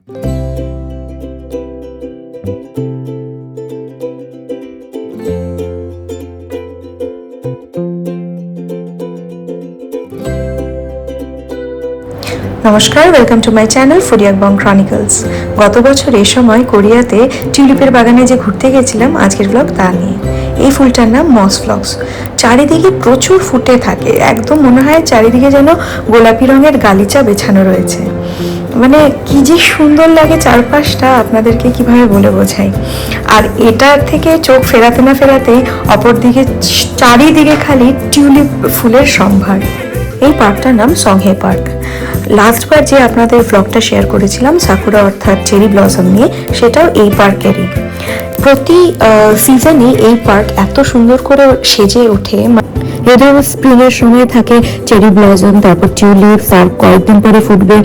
নমস্কার, welcome to my channel ফুডিয়াকবং chronicles. গত বছর এই সময় কোরিয়াতে টিউলিপের বাগানে যে ঘুরতে গেছিলাম, আজকের ব্লগ তা নিয়ে। এই ফুলটার নাম মস ফ্লক্স। চারিদিকে প্রচুর ফুটে থাকে, একদম মনে হয় চারিদিকে যেন গোলাপি রঙের গালিচা বেছানো রয়েছে। মানে কি যে সুন্দর লাগে চারপাশটা, আপনাদেরকে কিভাবে বলে বোঝাই। আর এটার থেকে চোখ ফেরাতে না ফেরাতেই অপরদিকে চারিদিকে খালি টিউলিপ ফুলের সম্ভার। এই পার্কটার নাম সংহে পার্ক। লাস্টবার যে আপনাদের ব্লগটা শেয়ার করেছিলাম সাকুরা অর্থাৎ চেরি ব্লসম নিয়ে, সেটাও এই পার্কেরই। প্রতি সিজনে এই পার্ক এত সুন্দর করে সেজে ওঠে। এদের স্প্রিং এর সময় থাকে চেরি ব্লসম, তারপর টিউলিপ, তার কয়েকদিন পরে ফুটবে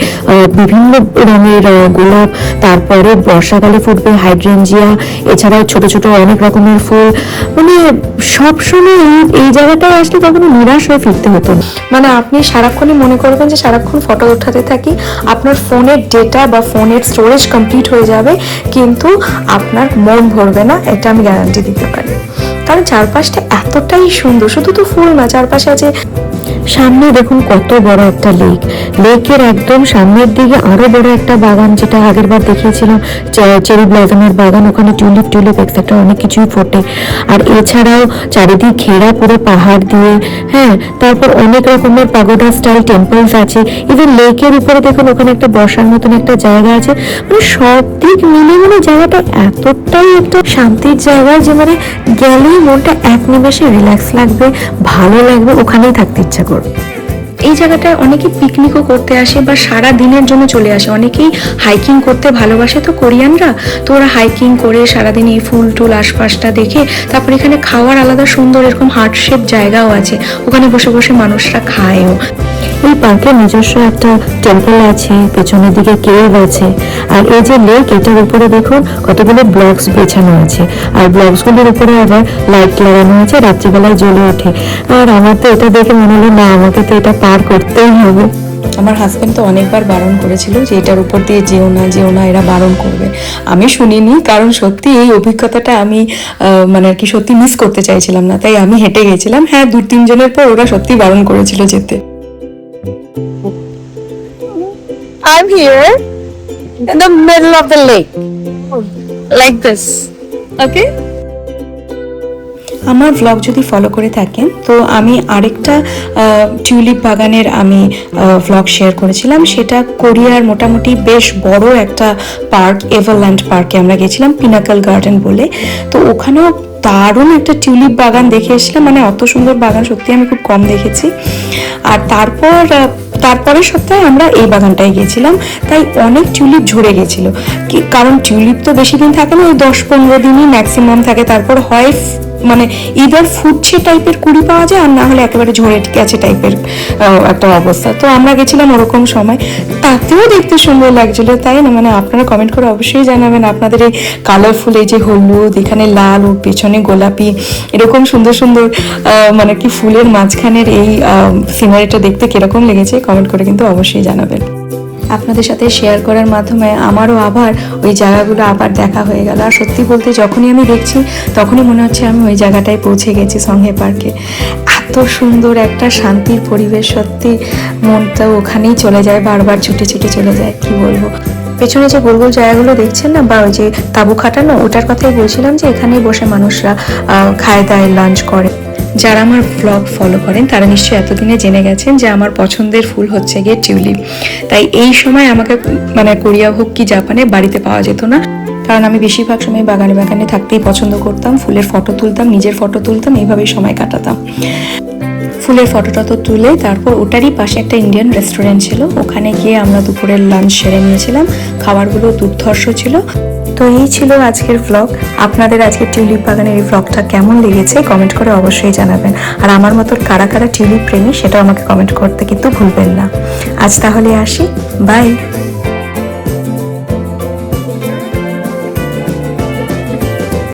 বিভিন্ন রঙের গোলাপ, তারপরে বর্ষাকালে ফুটবে হাইড্রেঞ্জিয়া, এছাড়াও ছোট ছোট অনেক রকমের ফুল। মানে সবসময় এই জায়গাটায় আসলে কখনো নিরাশ হয়ে ফিরতে হতো না। মানে আপনি সারাক্ষণই মনে করবেন যে সারাক্ষণ ফটো উঠাতে থাকি, আপনার ফোনের ডেটা বা ফোনের স্টোরেজ কমপ্লিট হয়ে যাবে, কিন্তু আপনার মন ভরবে না, এটা আমি গ্যারান্টি দিতে পারি। কারণ চারপাশটা এতটাই সুন্দর, শুধু তো ফুল না, চারপাশে আছে। সামনে দেখুন কত বড় একটা লেক, লেকের একদম সামনের দিকে আরো বড় একটা বাগান, যেটা আগের বার দেখিয়েছিলাম চেরি ব্লসমের বাগান। ওখানে টিউলিপ টিউলিপ এক্সেট্রা অনেক কিছুই ফোটে। আর এছাড়াও চারিদিক ঘেরা পুরো পাহাড় দিয়ে, হ্যাঁ, তারপর অনেক রকমের পাগোডা স্টাইল টেম্পলস আছে। ইভেন লেকের উপরে দেখুন ওখানে একটা বসার মতন একটা জায়গা আছে। মানে সব দিক মিলে মানে জায়গাটা এতটাই একটা শান্তির জায়গা যে মানে গেলেই মনটা এক নিমেষে রিল্যাক্স লাগবে, ভালো লাগবে, ওখানেই থাকতে ইচ্ছা করবে। এই জায়গাটায় অনেকে পিকনিকও করতে আসে বা সারা দিনের জন্য চলে আসে। অনেকেই হাইকিং করতে ভালোবাসে তো কোরিয়ানরা, তো ওরা হাইকিং করে সারাদিন এই ফুল টুল আশপাশটা দেখে, তারপর এখানে খাওয়ার আলাদা সুন্দর এরকম হার্ট শেপ জায়গাও আছে, ওখানে বসে বসে মানুষরা খায়ও। এই পার্কের নিজস্ব একটা টেম্পল আছে, পেছনের দিকে কেভ আছে। আর এই যে লেক, এটার উপরে দেখুন কতগুলো ব্লকস বেছানো আছে, আর ব্লকসগুলোর উপরে আবার লাইট লাগানো আছে, রাত্রিবেলায় জ্বলে ওঠে। আর আমার তো এটা দেখে মনে হলো না, আমাকে তো এটা পার করতেই হবে। আমার হাজব্যান্ড তো অনেকবার বারণ করেছিল যে এটার উপর দিয়ে যেও না যেও না, এরা বারণ করবে। আমি শুনিনি, কারণ সত্যি এই অভিজ্ঞতাটা আমি মানে আর কি সত্যি মিস করতে চাইছিলাম না, তাই আমি হেঁটে গেছিলাম। হ্যাঁ, 2-3 জনের পর ওরা সত্যি বারণ করেছিল যেতে। I'm here in the middle of the lake, like this. Okay? আমার ব্লগ যদি ফলো করে থাকেন তো আমি আরেকটা টিউলিপ বাগানের আমি ব্লগ শেয়ার করেছিলাম। সেটা কোরিয়ার মোটামুটি বেশ বড় একটা পার্ক, এভারল্যান্ড পার্কে আমরা গেছিলাম, পিনাকল গার্ডেন বলে। তো ওখানেও দারুণ একটা টিউলিপ বাগান দেখে এসেছিলাম। মানে অত সুন্দর বাগান সত্যি আমি খুব কম দেখেছি। আর তারপরের সপ্তাহে আমরা এই বাগানটায় গেছিলাম, তাই অনেক টিউলিপ ঝরে গেছিল। কারণ টিউলিপ তো বেশি দিন থাকে না, ওই 10-15 দিনই ম্যাক্সিমাম থাকে। তারপর হয় মানে ইদার ফুটছে টাইপের কুড়ি পাওয়া যায়, আর না হলে একেবারে ঝরে গেছে টাইপের একটা অবস্থা। তো আমরা গেছিলাম ওরকম সময়, তাতেও দেখতে সুন্দর লাগছিল, তাই না? মানে আপনারা কমেন্ট করে অবশ্যই জানাবেন আপনাদের এই কালারফুল, এই যে হলুদ, এখানে লাল, ওর পেছনে গোলাপি, এরকম সুন্দর সুন্দর মানে কি ফুলের মাঝখানের এই সিনারিটা দেখতে কিরকম লেগেছে, কমেন্ট করে কিন্তু অবশ্যই জানাবেন। আপনাদের সাথে শেয়ার করার মাধ্যমে আমারও আবার ওই জায়গাগুলো আবার দেখা হয়ে গেল। আর সত্যি বলতে যখনই আমি দেখছি তখনই মনে হচ্ছে আমি ওই জায়গাটায় পৌঁছে গেছি, সংহে পার্কে। এত সুন্দর একটা শান্তির পরিবেশ, সত্যি মনটা ওখানেই চলে যায়, বারবার ছুটে ছুটে চলে যায়। কি বলবো, পেছনে যে গোল গোল জায়গাগুলো দেখছেন না, বা ওই যে তাঁবু খাটানো, ওটার কথাই বলছিলাম যে এখানেই বসে মানুষরা খায় দায়, লাঞ্চ করে। যারা আমার ব্লগ ফলো করেন তারা নিশ্চয়ই এতদিনে জেনে গেছেন যে আমার পছন্দের ফুল হচ্ছে গিয়ে টিউলিপ। তাই এই সময় আমাকে মানে কোরিয়া হোক কি জাপানে বাড়িতে পাওয়া যেত না, কারণ আমি বেশিরভাগ সময় বাগানে বাগানে থাকতেই পছন্দ করতাম। ফুলের ফটো তুলতাম, নিজের ফটো তুলতাম, এইভাবেই সময় কাটাতাম। ফুলের ফটোটা তো তুলে তারপর ওটারই পাশে একটা ইন্ডিয়ান রেস্টুরেন্ট ছিল, ওখানে গিয়ে আমরা দুপুরের লাঞ্চ সেরে নিয়েছিলাম। খাবারগুলো দুর্ধর্ষ ছিল। তো এই ছিল আজকের ব্লগ। আপনাদের আজকের টিউলিপ বাগানের এই ব্লগটা কেমন লেগেছে কমেন্ট করে অবশ্যই জানাবেন। আর আমার মতো কারা কারা টিউলিপ প্রেমী সেটাও আমাকে কমেন্ট করতে কিন্তু ভুলবেন না। আজ তাহলে আসি, বাই।